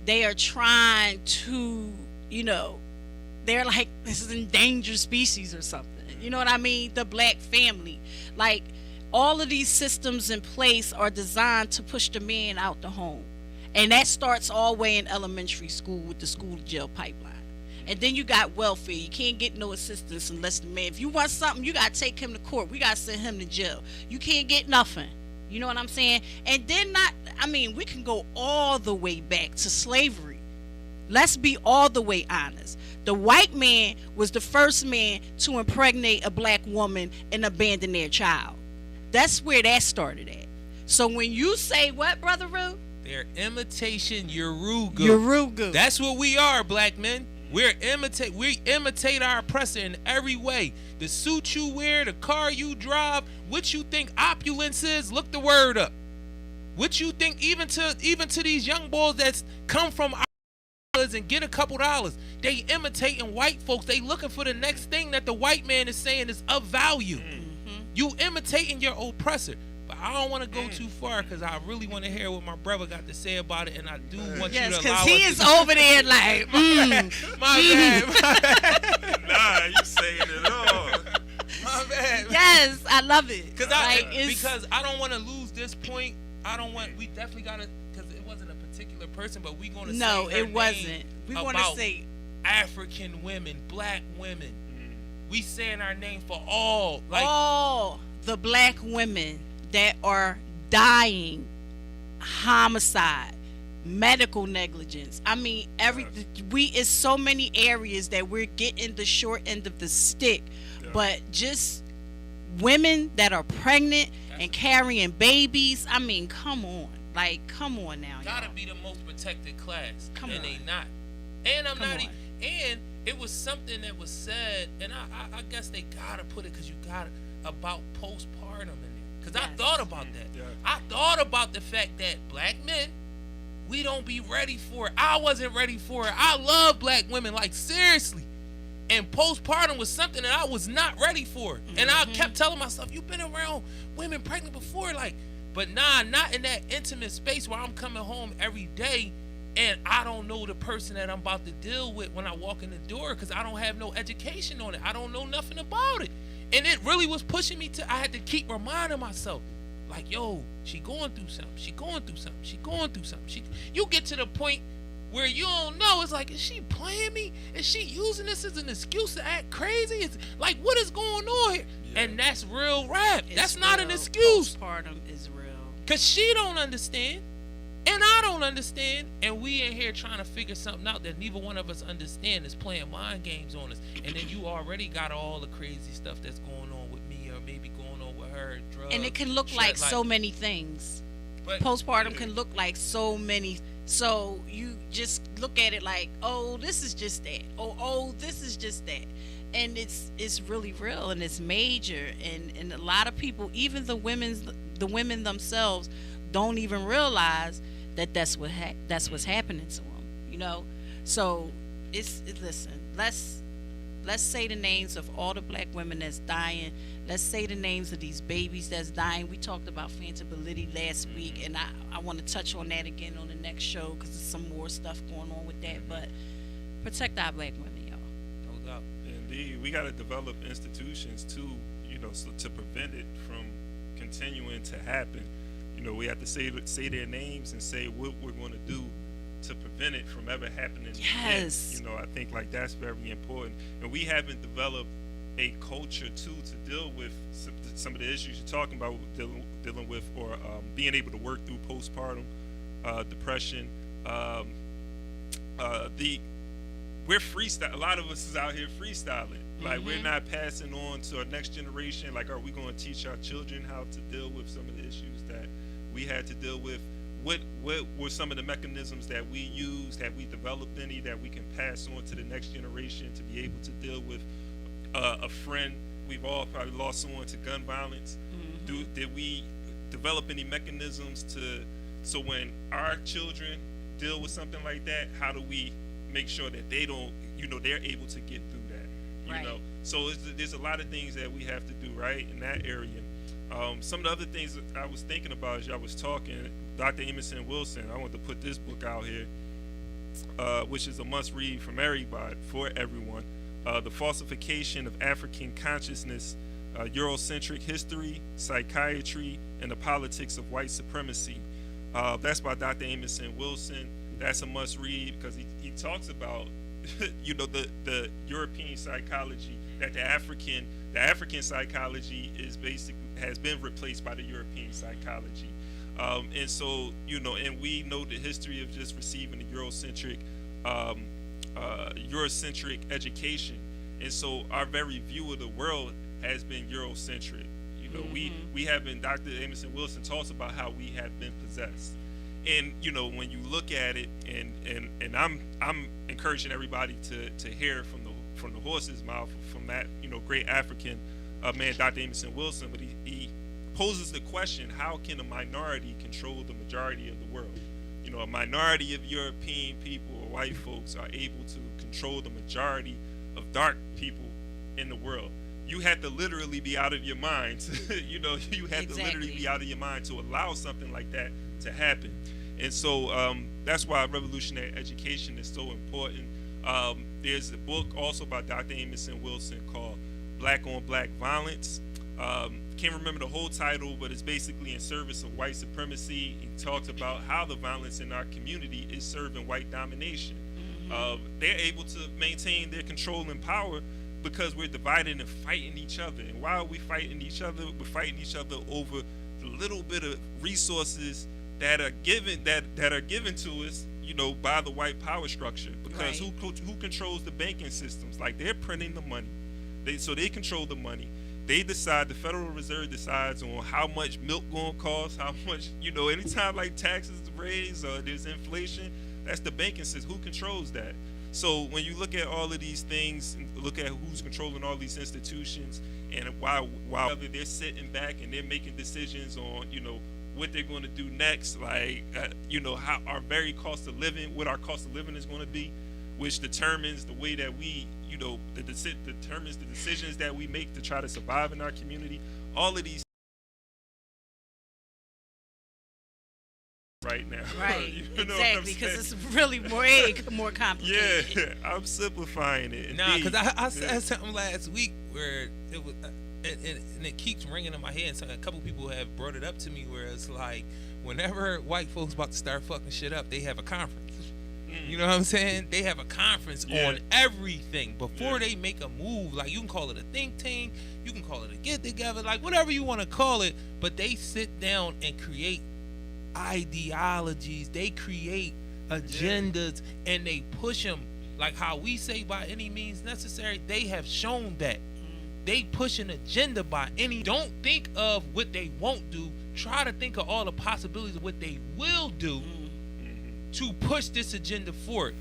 they are trying to, they're like, this is endangered species or something. You know what I mean? The black family. Like, all of these systems in place are designed to push the man out the home. And that starts all the way in elementary school with the school to jail pipeline. And then you got welfare. You can't get no assistance unless the man, if you want something, you got to take him to court. We got to send him to jail. You can't get nothing. You know what I'm saying? And then we can go all the way back to slavery. Let's be all the way honest. The white man was the first man to impregnate a black woman and abandon their child. That's where that started at. So when you say what, Brother Rue? They're imitation Yorugu. Yorugu. That's what we are, black men. We imitate our oppressor in every way. The suit you wear, the car you drive, what you think opulence is, look the word up. What you think even to these young boys that's come from our and get a couple dollars, they imitating white folks. They looking for the next thing that the white man is saying is of value. Mm-hmm. You imitating your oppressor. But I don't want to go too far because I really want to hear what my brother got to say about it, and I do want you to allow because he is over there like, my bad. Nah, you saying it all. My bad. Yes, I love it. Because I don't want to lose this point. We definitely got to, because it wasn't a particular person, but we going to say no, her it wasn't. We want to say African women, black women. We saying our name for all the black women that are dying, homicide, medical negligence. It's so many areas that we're getting the short end of the stick. Yeah. But just women that are pregnant and carrying babies. Come on. Like, come on now. Gotta be the most protected class. Come on. They not. And and it was something that was said, and I guess they gotta put it because you gotta, about postpartum in there. Because I thought about that. Yeah. I thought about the fact that black men, we don't be ready for it. I wasn't ready for it. I love black women, like, seriously. And postpartum was something that I was not ready for. And I kept telling myself, you've been around women pregnant before, like, but nah, not in that intimate space where I'm coming home every day and I don't know the person that I'm about to deal with when I walk in the door because I don't have no education on it. I don't know nothing about it. And it really was pushing me I had to keep reminding myself, like, yo, she going through something. She going through something. She going through something. You get to the point where you don't know. It's like, is she playing me? Is she using this as an excuse to act crazy? It's like, what is going on here? Yeah. And that's real rap. That's not an excuse. Postpartum is real. Because she don't understand. And I don't understand. And we in here trying to figure something out that neither one of us understand, is playing mind games on us. And then you already got all the crazy stuff that's going on with me or maybe going on with her. Drugs. And it can look like so many things. But postpartum can look like so many. So you just look at it like, oh, this is just that. Oh, this is just that. And it's really real and it's major. And a lot of people, even the women themselves, don't even realize that that's what's happening to them. So listen. Let's say the names of all the black women that's dying. Let's say the names of these babies that's dying. We talked about phantability last week, and I want to touch on that again on the next show because there's some more stuff going on with that. But protect our black women, y'all. No doubt. Indeed. We got to develop institutions, too, so to prevent it from continuing to happen. We have to say their names and say what we're going to do to prevent it from ever happening yes. again. I think like that's very important. And we haven't developed a culture too to deal with some of the issues you're talking about, dealing with, or being able to work through postpartum depression. We're freestyle. A lot of us is out here freestyling. Like we're not passing on to our next generation. Like, are we going to teach our children how to deal with some of the issues that we had to deal with? What were some of the mechanisms that we used? Have we developed any that we can pass on to the next generation to be able to deal with a friend. We've all probably lost someone to gun violence. Did we develop any mechanisms so when our children deal with something like that, how do we make sure that they don't, they're able to get through that, Right. So there's a lot of things that we have to do right in that area. Some of the other things that I was thinking about as y'all was talking, Dr. Emerson Wilson, I want to put this book out here, which is a must read from everybody, for everyone. The Falsification of African Consciousness, Eurocentric History, Psychiatry, and the Politics of White Supremacy. That's by Dr. Emerson Wilson. That's a must read because he talks about the European psychology, that the African psychology has been replaced by the European psychology. And so, and we know the history of just receiving the Eurocentric education. And so our very view of the world has been Eurocentric. We have been, Dr. Emerson Wilson talks about how we have been possessed. And, when you look at it, and I'm encouraging everybody to hear from the horse's mouth, from that, great African man, Dr. Emerson Wilson, but he poses the question, how can a minority control the majority of the world? A minority of European people or white folks are able to control the majority of dark people in the world. You have to literally be out of your mind. You have to literally be out of your mind to allow something like that to happen. And so that's why revolutionary education is so important. There's a book also by Dr. Emerson Wilson called Black on Black Violence. Can't remember the whole title, but it's basically in service of white supremacy. He talks about how the violence in our community is serving white domination. They're able to maintain their control and power because we're divided and fighting each other. And why are we fighting each other? We're fighting each other over the little bit of resources that are given to us, by the white power structure. Because who controls the banking systems? Like, they're printing the money. They control the money. They decide, the Federal Reserve decides on how much milk gonna cost, how much, anytime like taxes raise or there's inflation, that's the banking system. Who controls that? So when you look at all of these things, and look at who's controlling all these institutions, and while they're sitting back and they're making decisions on, what they're going to do next, like, how our very cost of living, what our cost of living is going to be, which determines the way that we, determines the decisions that we make to try to survive in our community. All of these right now. Right. Exactly, because it's really more complicated. Yeah, I'm simplifying it. Nah, because I said something last week where it was, and it keeps ringing in my head. So a couple people have brought it up to me where it's like, whenever white folks about to start fucking shit up, they have a conference. You know what I'm saying? They have a conference on everything before they make a move. Like, you can call it a think tank, you can call it a get together, like whatever you want to call it. But they sit down and create ideologies. They create agendas and they push them. Like how we say, by any means necessary. They have shown that they push an agenda by any. Don't think of what they won't do. Try to think of all the possibilities of what they will do to push this agenda forward,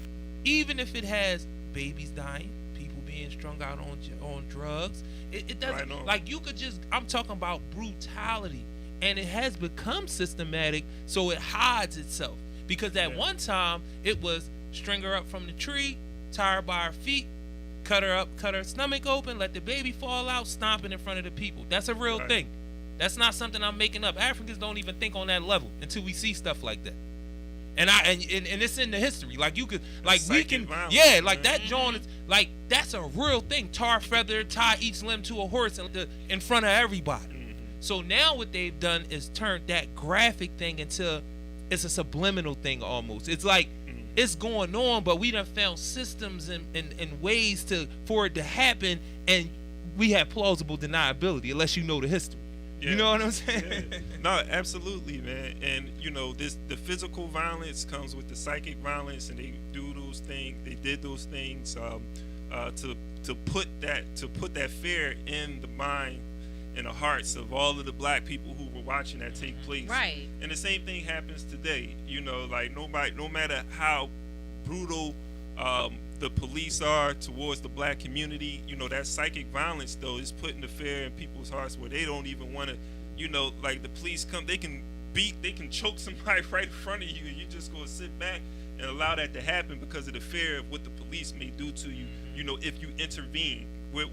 even if it has babies dying, people being strung out on drugs. It doesn't, like, you could just, I'm talking about brutality, and it has become systematic, so it hides itself. Because at one time it was string her up from the tree, tie her by her feet, cut her up, cut her stomach open, let the baby fall out, stomping in front of the people. That's a real thing. That's not something I'm making up. Africans don't even think on that level until we see stuff like that. And it's in the history. Like, you could, like, we can, like that John is, like, that's a real thing. Tar feather, tie each limb to a horse in front of everybody. So now what they've done is turned that graphic thing into, it's a subliminal thing almost. It's like, it's going on, but we done found systems and ways for it to happen, and we have plausible deniability unless you know the history. You know what I'm saying? No, absolutely, man. And the physical violence comes with the psychic violence, and they do those things. They did those things to put that fear in the mind and the hearts of all of the black people who were watching that take place. Right. And the same thing happens today. Like, no matter how brutal the police are towards the black community. That psychic violence though is putting the fear in people's hearts where they don't even want to. Like the police come, they can choke somebody right in front of you, and you just gonna sit back and allow that to happen because of the fear of what the police may do to you. If you intervene,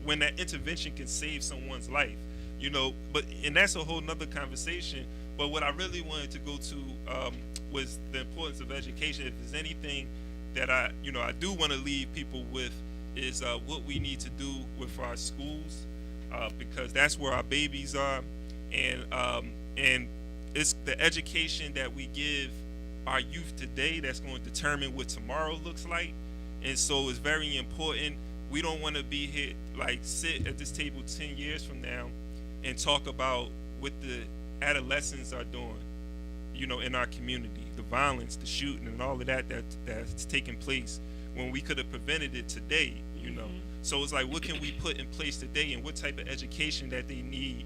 when that intervention can save someone's life. And that's a whole nother conversation. But what I really wanted to go to was the importance of education. If there's anything that I do want to leave people with is what we need to do with our schools, because that's where our babies are, and it's the education that we give our youth today that's going to determine what tomorrow looks like. And so it's very important. We don't want to be here, sit at this table 10 years from now and talk about what the adolescents are doing, in our community, the violence, the shooting, and all of that's taking place when we could have prevented it today, So it's like, what can we put in place today, and what type of education that they need,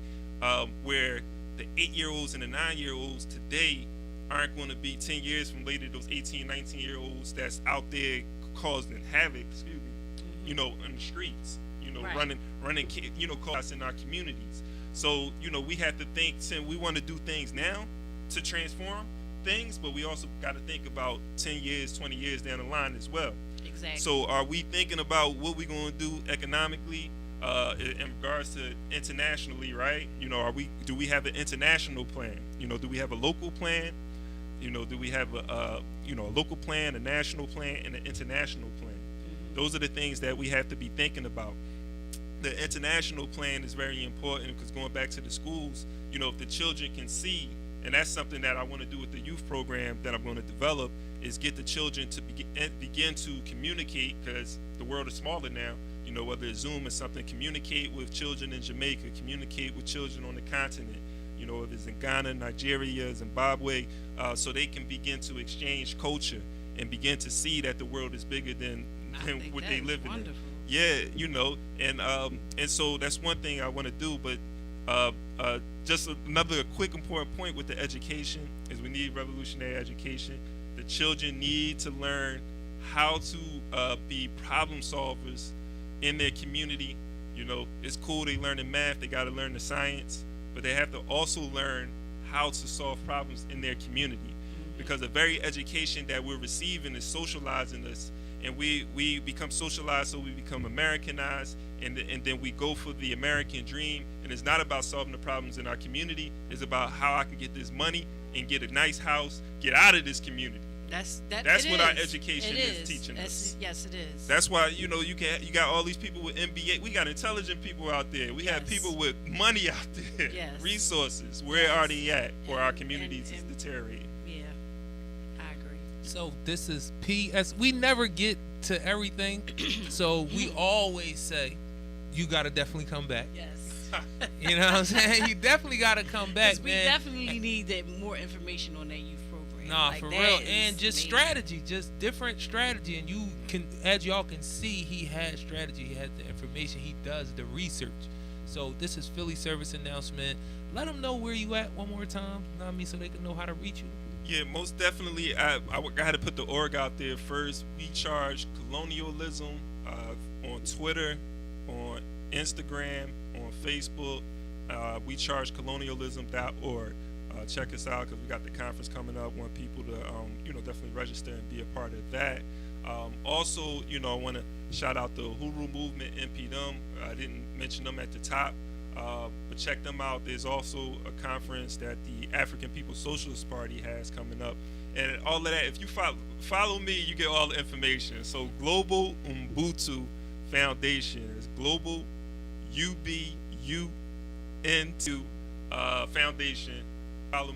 where the 8-year-olds and the 9-year-olds today aren't going to be 10 years from later those 18, 19-year-olds that's out there causing havoc, in the streets, right. running, chaos in our communities. So, we have to think, we want to do things now to transform things, but we also got to think about 10 years, 20 years down the line as well. Exactly. So are we thinking about what we're going to do economically in regards to internationally, right? Do we have an international plan? Do we have a local plan? Do we have a local plan, a national plan, and an international plan? Those are the things that we have to be thinking about. The international plan is very important because going back to the schools, if the children can see, and that's something that I want to do with the youth program that I'm going to develop, is get the children to begin to communicate, because the world is smaller now, whether it's Zoom or something, communicate with children in Jamaica, communicate with children on the continent, if it's in Ghana, Nigeria, Zimbabwe, so they can begin to exchange culture and begin to see that the world is bigger than what they live in. Yeah, and so that's one thing I want to do. But just another quick important point with the education is we need revolutionary education. The children need to learn how to be problem solvers in their community. It's cool they learning math, they got to learn the science, but they have to also learn how to solve problems in their community, because the very education that we're receiving is socializing us, and we become socialized, so we become Americanized, and then we go for the American dream, and it's not about solving the problems in our community. It's about how I can get this money and get a nice house, get out of this community. That's what our education is teaching us. Yes, it is. That's why you got all these people with MBA. We got intelligent people out there. We have people with money out there. Yes. Resources. Where are they at? For our communities is deteriorating. Yeah, I agree. So this is PS. We never get to everything, so we always say, you gotta definitely come back. Yes. You know what I'm saying? You definitely gotta come back, we man. We definitely need more information on that youth program. Nah, for real. And just strategy, just different strategy. And you can, as y'all can see, he has strategy. He has the information. He does the research. So this is Philly service announcement. Let them know where you at one more time. You know what I mean? So they can know how to reach you. Yeah, most definitely. I had to put the org out there first. We charge colonialism on Twitter, on Instagram, on Facebook. We charge colonialism.org. Check us out, because we got the conference coming up. Want people to definitely register and be a part of that. Also, I want to shout out the Huru Movement, NPDM. I didn't mention them at the top, but check them out. There's also a conference that the African People's Socialist Party has coming up, and all of that. If you follow me, you get all the information. So Global Umbutu Foundation is Global UBUN2 Foundation. Follow me.